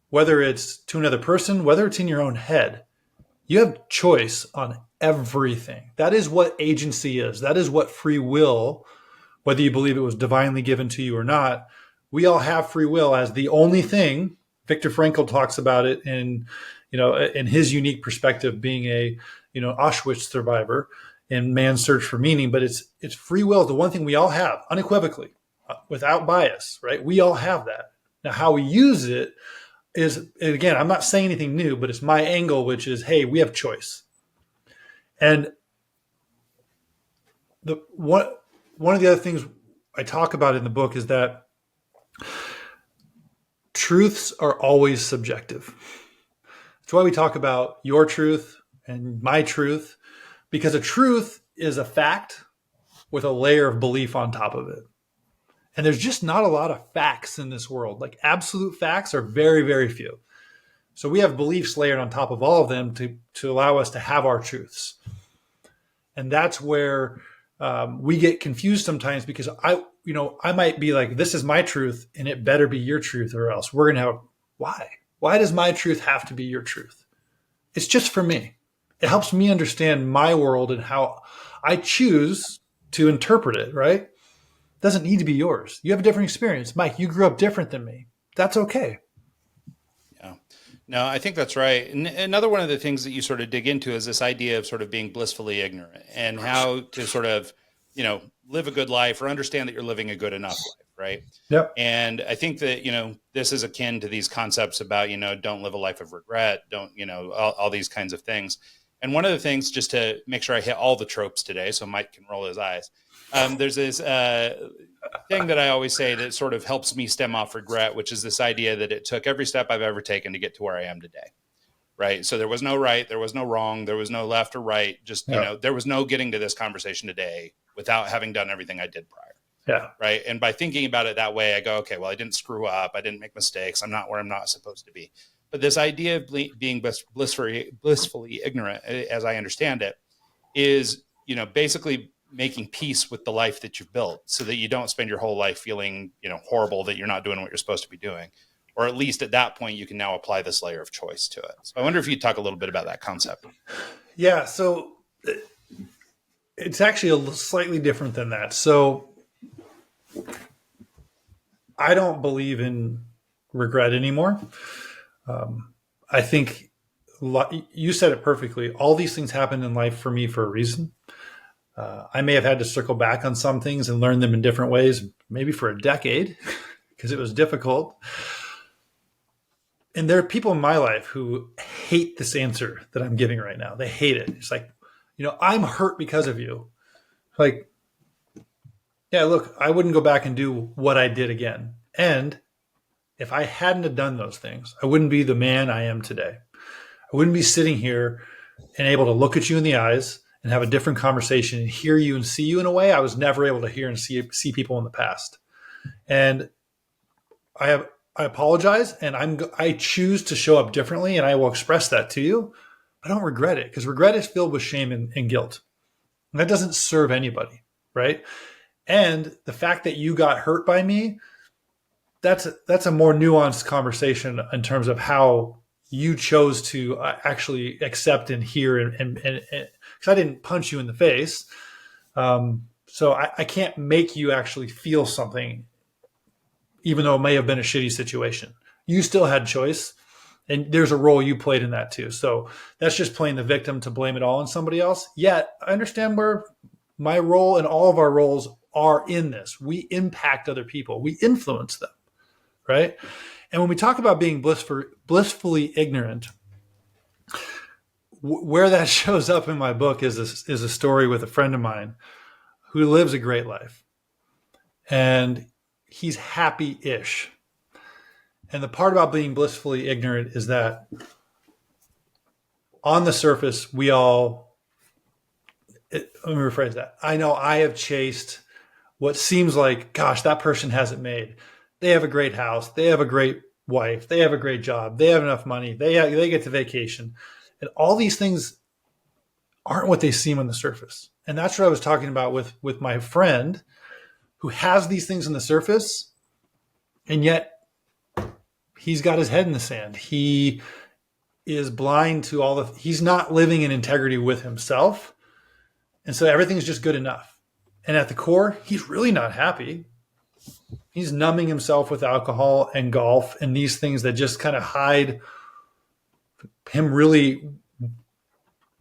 whether it's to another person, whether it's in your own head, you have choice on everything. That is what agency is. That is what free will, whether you believe it was divinely given to you or not, we all have free will as the only thing. Viktor Frankl talks about it in his unique perspective, being a Auschwitz survivor and man's search for meaning. But it's free will, the one thing we all have unequivocally, without bias, right? We all have that. Now, how we use it is, and again, I'm not saying anything new, but it's my angle, which is, hey, we have choice. And one of the other things I talk about in the book is that truths are always subjective. That's why we talk about your truth and my truth, because a truth is a fact with a layer of belief on top of it. And there's just not a lot of facts in this world. Like absolute facts are very, very few. So we have beliefs layered on top of all of them to allow us to have our truths. And that's where we get confused sometimes, because I might be like, this is my truth and it better be your truth, or else we're going to have, why? Why does my truth have to be your truth? It's just for me. It helps me understand my world and how I choose to interpret it, right? It doesn't need to be yours. You have a different experience. Mike, you grew up different than me. That's okay. Yeah. No, I think that's right. And another one of the things that you sort of dig into is this idea of sort of being blissfully ignorant and how to sort of, live a good life or understand that you're living a good enough life. Right. Yep. And I think that, this is akin to these concepts about, don't live a life of regret. Don't, all these kinds of things. And one of the things, just to make sure I hit all the tropes today, so Mike can roll his eyes. There's this thing that I always say that sort of helps me stem off regret, which is this idea that it took every step I've ever taken to get to where I am today. Right. So there was no right, there was no wrong, there was no left or right. Just, there was no getting to this conversation today without having ddone everything I did prior. Yeah. Right. And by thinking about it that way, I go, okay, well, I didn't screw up. I didn't make mistakes. I'm not where I'm not supposed to be. But this idea of being blissfully ignorant, as I understand it, is, basically making peace with the life that you've built so that you don't spend your whole life feeling, horrible that you're not doing what you're supposed to be doing. Or at least at that point, you can now apply this layer of choice to it. So I wonder if you'd talk a little bit about that concept. Yeah. So it's actually slightly different than that. So I don't believe in regret anymore. I think you said it perfectly. All these things happen in life for me for a reason. I may have had to circle back on some things and learn them in different ways, maybe for a decade, because it was difficult. And there are people in my life who hate this answer that I'm giving right now. They hate it. It's like, I'm hurt because of you. Like, yeah, look, I wouldn't go back and do what I did again. And if I hadn't have done those things, I wouldn't be the man I am today. I wouldn't be sitting here and able to look at you in the eyes and have a different conversation and hear you and see you in a way I was never able to hear and see people in the past. And I apologize, and I choose to show up differently, and I will express that to you. I don't regret it, because regret is filled with shame and guilt. And that doesn't serve anybody, right? And the fact that you got hurt by me, that's a more nuanced conversation in terms of how you chose to actually accept and hear, and because I didn't punch you in the face, so I can't make you actually feel something, even though it may have been a shitty situation. You still had choice, And there's a role you played in that too. So that's just playing the victim to blame it all on somebody else. Yet I understand where my role and all of our roles are in this. We impact other people. We influence them, right? And when we talk about being blissfully ignorant, where that shows up in my book is a story with a friend of mine who lives a great life. And he's happy-ish. And the part about being blissfully ignorant is that on the surface, let me rephrase that. I know I have chased what seems like, gosh, that person has it made. They have a great house. They have a great wife. They have a great job. They have enough money. They get to vacation. And all these things aren't what they seem on the surface. And that's what I was talking about with my friend who has these things on the surface, and yet he's got his head in the sand. He is blind to he's not living in integrity with himself. And so everything's just good enough. And at the core, he's really not happy. He's numbing himself with alcohol and golf and these things that just kind of hide him really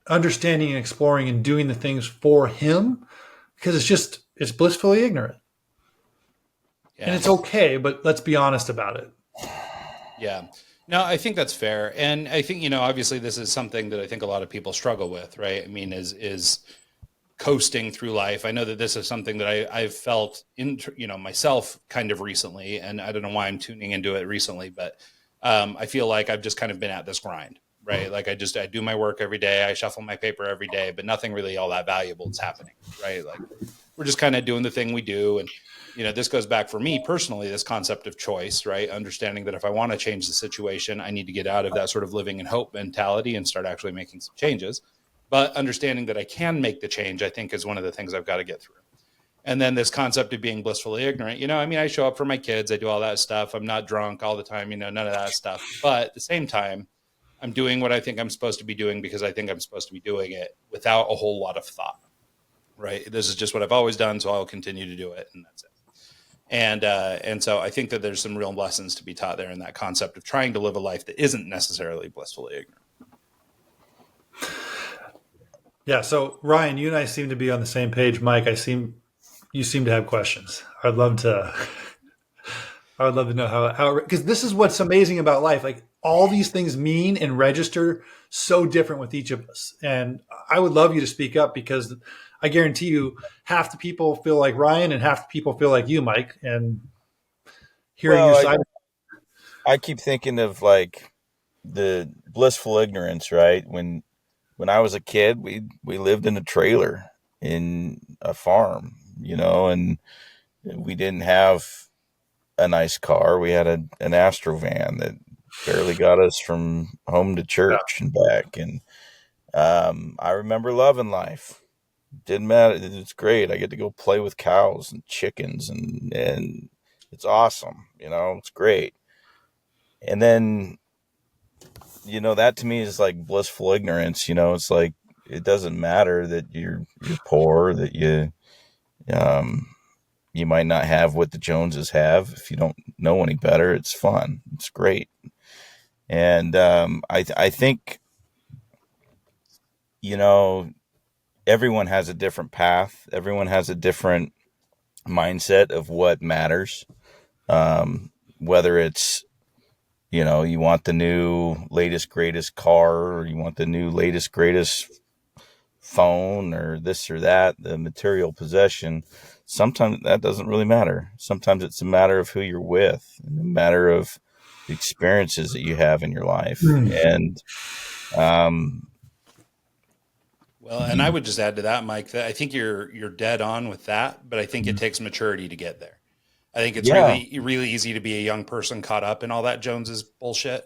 understanding and exploring and doing the things for him, because it's blissfully ignorant. Yeah. And it's okay, but let's be honest about it. Yeah. No, I think that's fair. And I think, obviously this is something that I think a lot of people struggle with, right? I mean, is coasting through life. I know that this is something that I've felt myself kind of recently, and I don't know why I'm tuning into it recently, but I feel like I've just kind of been at this grind, right? Like I do my work every day. I shuffle my paper every day, but nothing really all that valuable is happening, right? Like we're just kind of doing the thing we do. And, this goes back for me personally, this concept of choice, right? Understanding that if I want to change the situation, I need to get out of that sort of living in hope mentality and start actually making some changes. But understanding that I can make the change, I think, is one of the things I've got to get through. And then this concept of being blissfully ignorant, I show up for my kids. I do all that stuff. I'm not drunk all the time, none of that stuff. But at the same time, I'm doing what I think I'm supposed to be doing because I think I'm supposed to be doing it without a whole lot of thought, right? This is just what I've always done, so I'll continue to do it, and that's it. And so I think that there's some real lessons to be taught there in that concept of trying to live a life that isn't necessarily blissfully ignorant. Yeah. So Ryan, you and I seem to be on the same page. Mike, you seem to have questions. I'd love to know how, because this is what's amazing about life. Like all these things mean and register so different with each of us. And I would love you to speak up, because I guarantee you half the people feel like Ryan and half the people feel like you, Mike. And hearing your side. I keep thinking of like the blissful ignorance, right? When I was a kid, we lived in a trailer in a farm, and we didn't have a nice car. We had an Astro van that barely got us from home to church and back. And I remember loving life. Didn't matter. It's great. I get to go play with cows and chickens, and it's awesome. It's great. And then, that to me is like blissful ignorance. It's like, it doesn't matter that you're poor, that you might not have what the Joneses have. If you don't know any better, it's fun. It's great. And I think, everyone has a different path. Everyone has a different mindset of what matters. Whether it's, you want the new latest, greatest car, or you want the new latest, greatest phone, or this or that, the material possession. Sometimes that doesn't really matter. Sometimes it's a matter of who you're with, and a matter of the experiences that you have in your life. And, well, and I would just add to that, Mike, that I think you're dead on with that, but I think it takes maturity to get there. I think it's really easy to be a young person caught up in all that Jones's bullshit.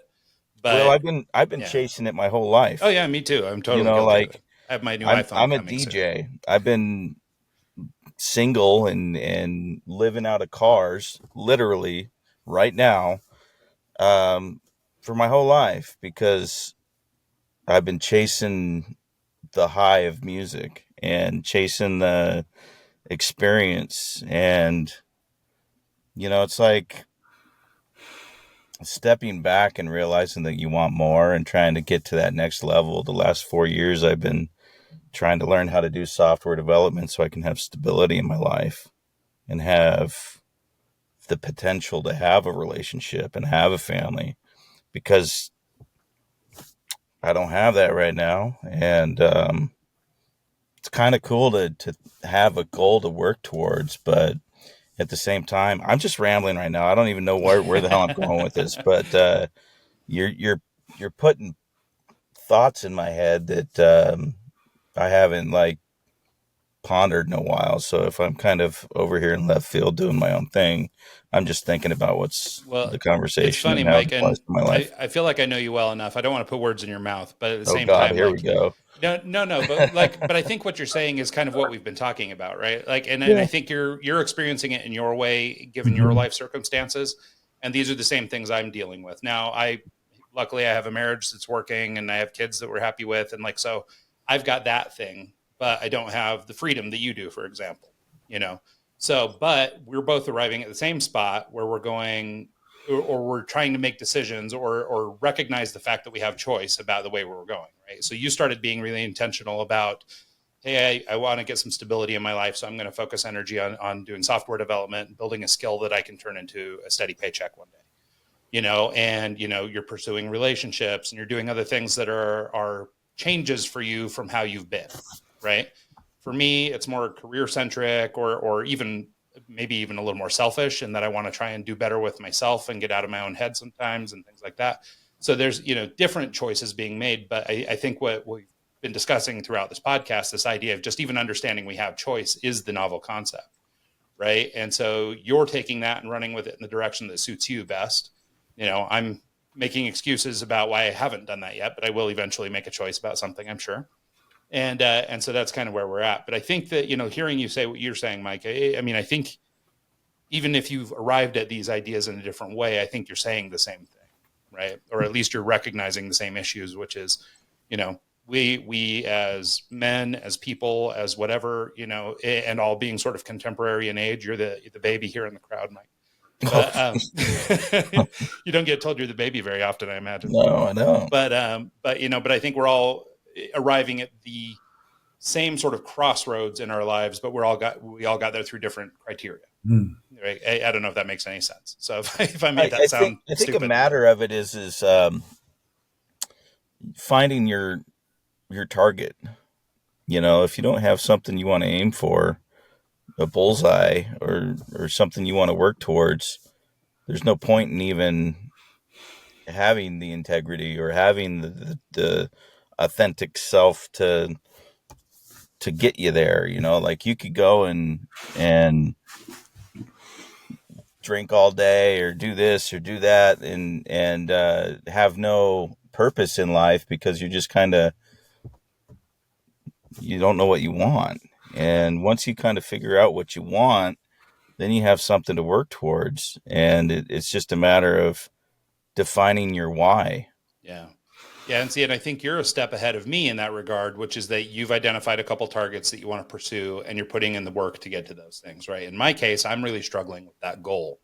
But I've been chasing it my whole life. Oh yeah, me too. I'm totally guilty of it. I have my new iPhone. I'm a DJ. Soon. I've been single and living out of cars literally right now for my whole life, because I've been chasing the high of music and chasing the experience. And it's like stepping back and realizing that you want more and trying to get to that next level. The last 4 years, I've been trying to learn how to do software development so I can have stability in my life and have the potential to have a relationship and have a family, because I don't have that right now. And it's kind of cool to have a goal to work towards, but at the same time, I'm just rambling right now. I don't even know where the hell I'm going with this, but you're putting thoughts in my head that I haven't like pondered in a while. So if I'm kind of over here in left field doing my own thing, I'm just thinking about what's Well, the it's conversation funny, and how it Mike, applies and to my life. I feel like I know you well enough. I don't want to put words in your mouth, but at the Oh same God, time, here we like, go. no, but I think what you're saying is kind of what we've been talking about, right? Like, and I Yeah. think you're experiencing it in your way, given your Mhm. life circumstances, and these are the same things I'm dealing with now. Luckily, I have a marriage that's working, and I have kids that we're happy with, and like, so I've got that thing, but I don't have the freedom that you do, for example, you know. So, but we're both arriving at the same spot where we're going, or we're trying to make decisions, or recognize the fact that we have choice about the way we're going, right? So you started being really intentional about, hey, I want to get some stability in my life, so I'm going to focus energy on doing software development and building a skill that I can turn into a steady paycheck one day, you know. And you're pursuing relationships and you're doing other things that are changes for you from how you've been, right? For me, it's more career centric, or even maybe even a little more selfish, in that I want to try and do better with myself and get out of my own head sometimes and things like that. So there's different choices being made, but I think what we've been discussing throughout this podcast, this idea of just even understanding we have choice, is the novel concept, right? And so you're taking that and running with it in the direction that suits you best. I'm making excuses about why I haven't done that yet, but I will eventually make a choice about something, I'm sure. And so that's kind of where we're at. But I think that, hearing you say what you're saying, Mike, I mean, I think even if you've arrived at these ideas in a different way, I think you're saying the same thing, right? Or at least you're recognizing the same issues, which is, we as men, as people, as whatever, and all being sort of contemporary in age. You're the baby here in the crowd, Mike. But you don't get told you're the baby very often, I imagine. No, I don't. But I think we're all arriving at the same sort of crossroads in our lives, but we all got there through different criteria. Mm. Right? I don't know if that makes any sense. So if I made that sound I think stupid, a matter of it is finding your target. If you don't have something you want to aim for, a bullseye or something you want to work towards, there's no point in even having the integrity or having the authentic self to get you there. Like you could go and drink all day or do this or do that and have no purpose in life because you're just kind of, you don't know what you want. And once you kind of figure out what you want, then you have something to work towards. And it's just a matter of defining your why. yeah. Yeah, and I think you're a step ahead of me in that regard, which is that you've identified a couple targets that you want to pursue, and you're putting in the work to get to those things, right? In my case, I'm really struggling with that goal,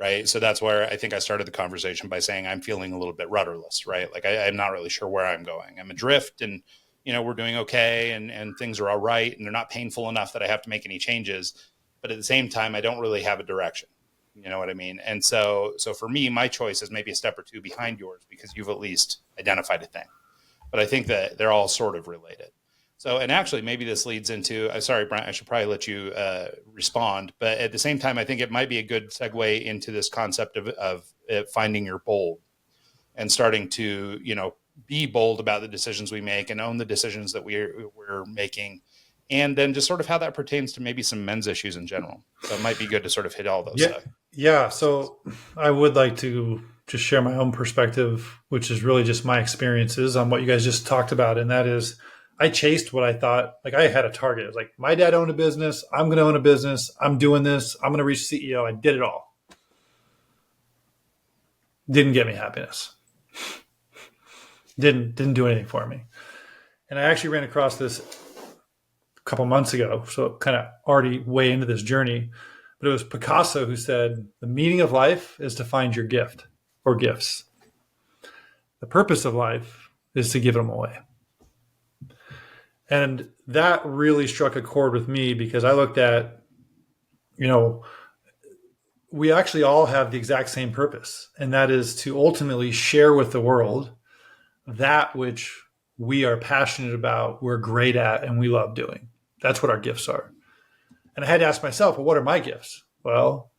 right? So that's where I think I started the conversation by saying I'm feeling a little bit rudderless, right? Like I'm not really sure where I'm going. I'm adrift, and we're doing okay, and things are all right, and they're not painful enough that I have to make any changes. But at the same time, I don't really have a direction. You know what I mean? And so for me, my choice is maybe a step or two behind yours because you've at least identified a thing. But I think that they're all sort of related. So, and actually, maybe this leads into, sorry, Brent, I should probably let you respond. But at the same time, I think it might be a good segue into this concept of finding your bold and starting to, be bold about the decisions we make and own the decisions that we're making. And then just sort of how that pertains to maybe some men's issues in general. So it might be good to sort of hit all those. Yeah. So I would like to just share my own perspective, which is really just my experiences on what you guys just talked about. And that is, I chased what I thought, like I had a target. It was like, my dad owned a business. I'm going to own a business. I'm doing this. I'm going to reach CEO. I did it all. Didn't get me happiness. Didn't do anything for me. And I actually ran across this a couple months ago. So kind of already way into this journey. But it was Picasso who said, the meaning of life is to find your gift. or gifts. The purpose of life is to give them away. And that really struck a chord with me because I looked at, we actually all have the exact same purpose, and that is to ultimately share with the world that which we are passionate about, we're great at, and we love doing. That's what our gifts are. And I had to ask myself, well, what are my gifts? Well,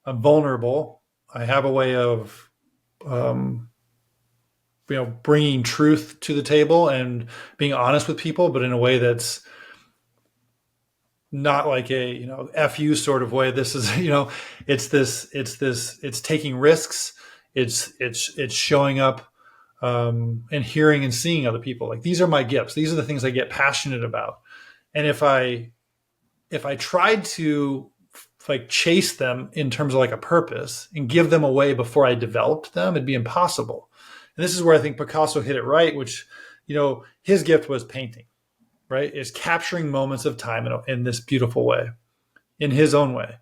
I'm vulnerable. I have a way of, bringing truth to the table and being honest with people, but in a way that's not like a, F you sort of way. This is, it's taking risks. It's showing up, and hearing and seeing other people. Like, these are my gifts. These are the things I get passionate about. And if I tried to chase them in terms of like a purpose and give them away before I developed them, it'd be impossible. And this is where I think Picasso hit it right, which, his gift was painting, right? Is capturing moments of time in this beautiful way, in his own way.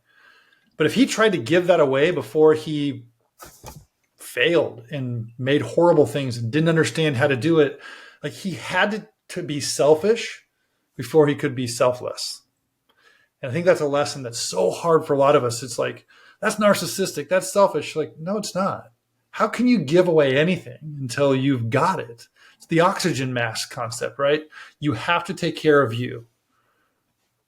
But if he tried to give that away before he failed and made horrible things and didn't understand how to do it, like, he had to be selfish before he could be selfless. And I think that's a lesson that's so hard for a lot of us. It's like, that's narcissistic, that's selfish. Like, no, it's not. How can you give away anything until you've got it? It's the oxygen mask concept, right? You have to take care of you.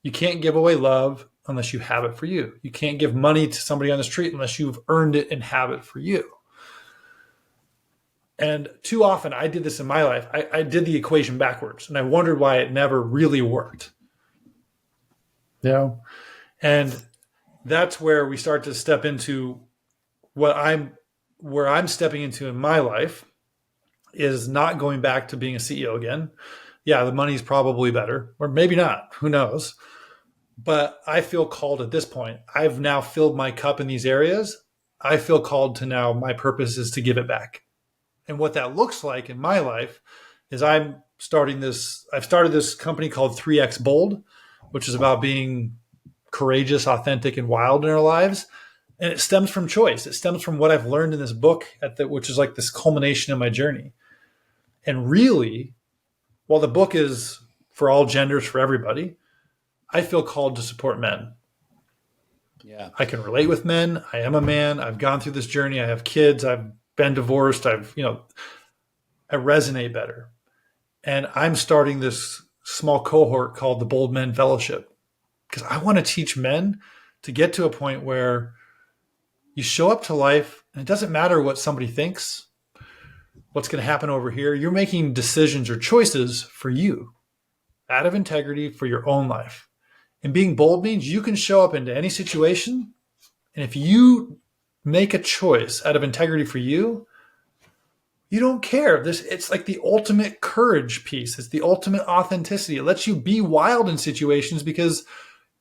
You can't give away love unless you have it for you. You can't give money to somebody on the street unless you've earned it and have it for you. And too often, I did this in my life. I did the equation backwards, and I wondered why it never really worked. And that's where we start to step into where I'm stepping into in my life is not going back to being a CEO again. Yeah, the money's probably better, or maybe not, who knows? But I feel called at this point. I've now filled my cup in these areas. I feel called to now, my purpose is to give it back. And what that looks like in my life is I've started this company called 3X Bold, which is about being courageous, authentic, and wild in our lives. And it stems from choice. It stems from what I've learned in this book, which is like this culmination of my journey. And really, while the book is for all genders, for everybody, I feel called to support men. Yeah. I can relate with men. I am a man. I've gone through this journey. I have kids. I've been divorced. I resonate better. And I'm starting this small cohort called the Bold Men Fellowship, because I want to teach men to get to a point where you show up to life and it doesn't matter what somebody thinks, what's going to happen over here. You're making decisions or choices for you out of integrity for your own life. And being bold means you can show up into any situation. And if you make a choice out of integrity for you, you don't care. It's like the ultimate courage piece. It's the ultimate authenticity. It lets you be wild in situations because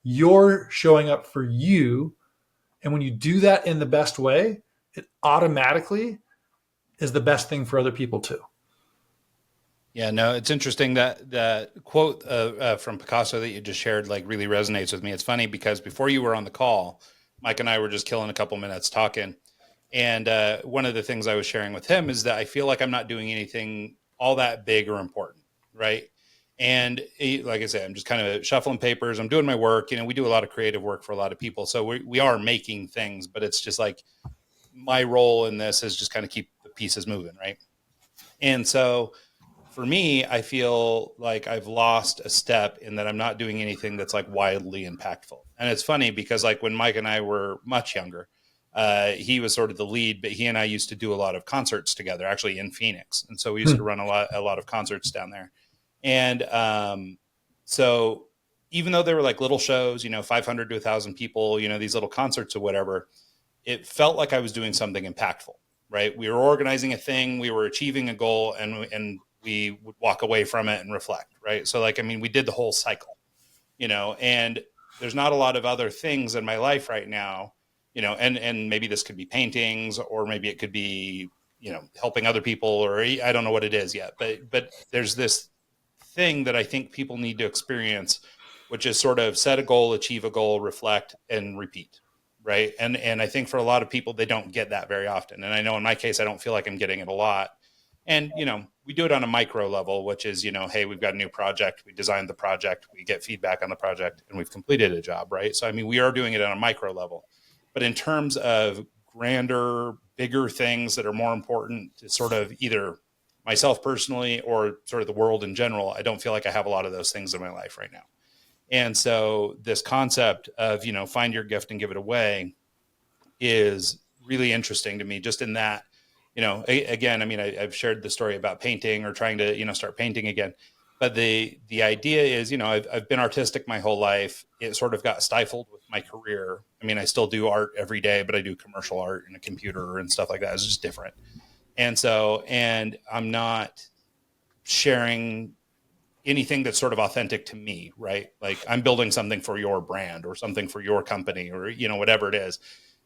you're showing up for you. And when you do that in the best way, it automatically is the best thing for other people too. Yeah, no, it's interesting that quote from Picasso that you just shared like really resonates with me. It's funny because before you were on the call, Mike and I were just killing a couple minutes talking. And one of the things I was sharing with him is that I feel like I'm not doing anything all that big or important, right? And like I said, I'm just kind of shuffling papers. I'm doing my work. We do a lot of creative work for a lot of people. So we are making things, but it's just like my role in this is just kind of keep the pieces moving, right? And so for me, I feel like I've lost a step in that I'm not doing anything that's like wildly impactful. And it's funny because like when Mike and I were much younger, he was sort of the lead, but he and I used to do a lot of concerts together, actually in Phoenix. And so we used to run a lot of concerts down there. And so even though they were like little shows, 500 to 1,000 people, these little concerts or whatever, it felt like I was doing something impactful, right? We were organizing a thing, we were achieving a goal, and we would walk away from it and reflect, right? So we did the whole cycle, and there's not a lot of other things in my life right now, and maybe this could be paintings, or maybe it could be, helping other people, or I don't know what it is yet, but there's this thing that I think people need to experience, which is sort of set a goal, achieve a goal, reflect, and repeat. right? And I think for a lot of people, they don't get that very often. And I know in my case, I don't feel like I'm getting it a lot. And, we do it on a micro level, which is, hey, we've got a new project. We designed the project. We get feedback on the project and we've completed a job, right? So, I mean, we are doing it on a micro level. But in terms of grander, bigger things that are more important to sort of either myself personally or sort of the world in general, I don't feel like I have a lot of those things in my life right now. And so this concept of, find your gift and give it away is really interesting to me, just in that, again, I mean, I've shared the story about painting or trying to, start painting again. But the idea is, I've been artistic my whole life. It sort of got stifled with my career. I mean, I still do art every day, but I do commercial art in a computer and stuff like that. It's just different. And I'm not sharing anything that's sort of authentic to me, right? Like I'm building something for your brand or something for your company or, whatever it is.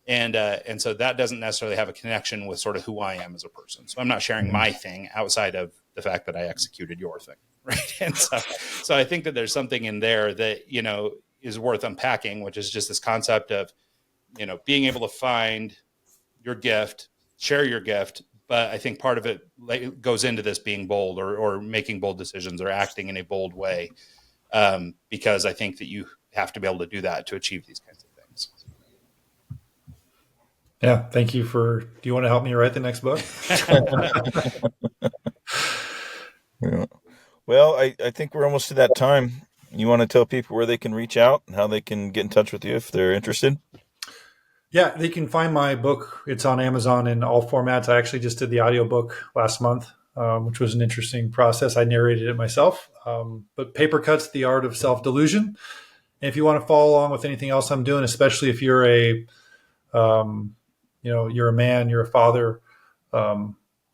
And so that doesn't necessarily have a connection with sort of who I am as a person. So I'm not sharing my thing outside of the fact that I executed your thing. Right. And so I think that there's something in there that, is worth unpacking, which is just this concept of, being able to find your gift, share your gift. But I think part of it goes into this being bold or making bold decisions or acting in a bold way. Because I think that you have to be able to do that to achieve these kinds of things. Yeah. Thank you do you want to help me write the next book? Yeah. Well, I think we're almost to that time. You want to tell people where they can reach out and how they can get in touch with you if they're interested? Yeah, they can find my book. It's on Amazon in all formats. I actually just did the audiobook last month, which was an interesting process. I narrated it myself. But Papercuts, The Art of Self Delusion. And if you want to follow along with anything else I'm doing, especially if you're you're a man, you're a father,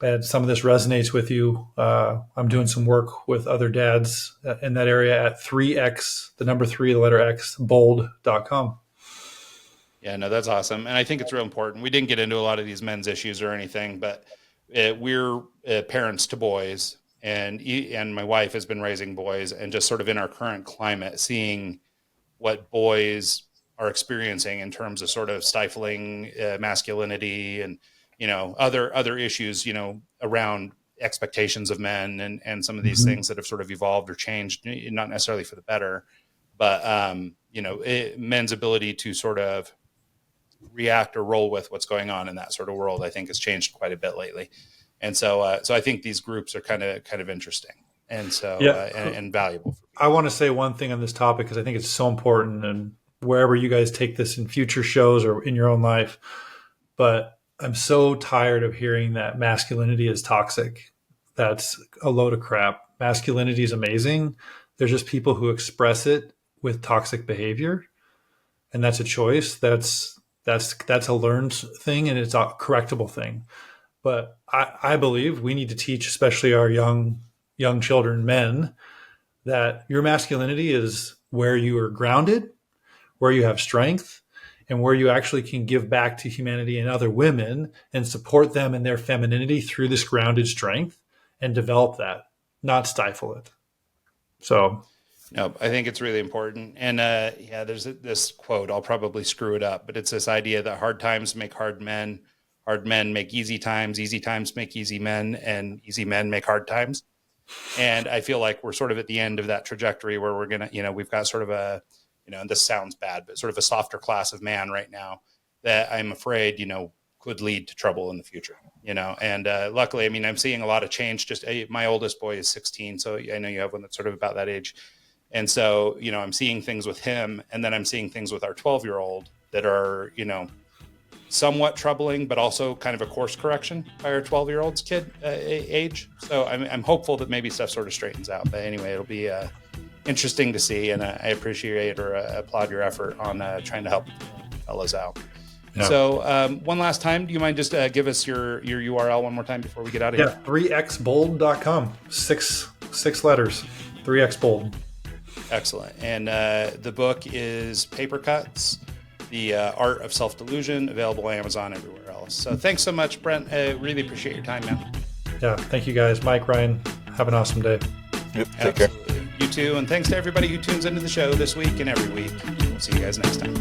and some of this resonates with you, I'm doing some work with other dads in that area at 3x, the number 3, the letter X, bold.com. Yeah, no, that's awesome. And I think it's real important. We didn't get into a lot of these men's issues or anything, but we're parents to boys, and my wife has been raising boys, and just sort of in our current climate, seeing what boys are experiencing in terms of sort of stifling masculinity and, other issues, around expectations of men and some of these things that have sort of evolved or changed, not necessarily for the better, but, men's ability to sort of react or roll with what's going on in that sort of world, I think has changed quite a bit lately. And so I think these groups are kind of interesting and so, and valuable. I want to say one thing on this topic, because I think it's so important, and wherever you guys take this in future shows or in your own life, but I'm so tired of hearing that masculinity is toxic. That's a load of crap. Masculinity is amazing. There's just people who express it with toxic behavior, and that's a choice. That's a learned thing, and it's a correctable thing. But I believe we need to teach, especially our young children, men, that your masculinity is where you are grounded, where you have strength, and where you actually can give back to humanity and other women and support them in their femininity through this grounded strength and develop that, not stifle it. So, no, I think it's really important. And there's this quote, I'll probably screw it up, but it's this idea that hard times make hard men make easy times make easy men, and easy men make hard times. And I feel like we're sort of at the end of that trajectory where we're going to, we've got sort of a, and this sounds bad, but sort of a softer class of man right now that I'm afraid, could lead to trouble in the future, and luckily, I mean, I'm seeing a lot of change. Just my oldest boy is 16. So I know you have one that's sort of about that age. And so, I'm seeing things with him, and then I'm seeing things with our 12-year-old that are, somewhat troubling, but also kind of a course correction by our 12-year-old's kid age. So I'm hopeful that maybe stuff sort of straightens out. But anyway, it'll be interesting to see, and I appreciate or applaud your effort on trying to help fellas out. Yeah. So one last time, do you mind just give us your URL one more time before we get out of here? 3xbold.com, six letters, 3xbold. Excellent. And the book is Papercuts, The Art of Self Delusion, available on Amazon, everywhere else. So thanks so much, Brent. I really appreciate your time, man. Yeah, thank you guys. Mike, Ryan, have an awesome day. Yep, take care. You too. And thanks to everybody who tunes into the show this week and every week. We'll see you guys next time.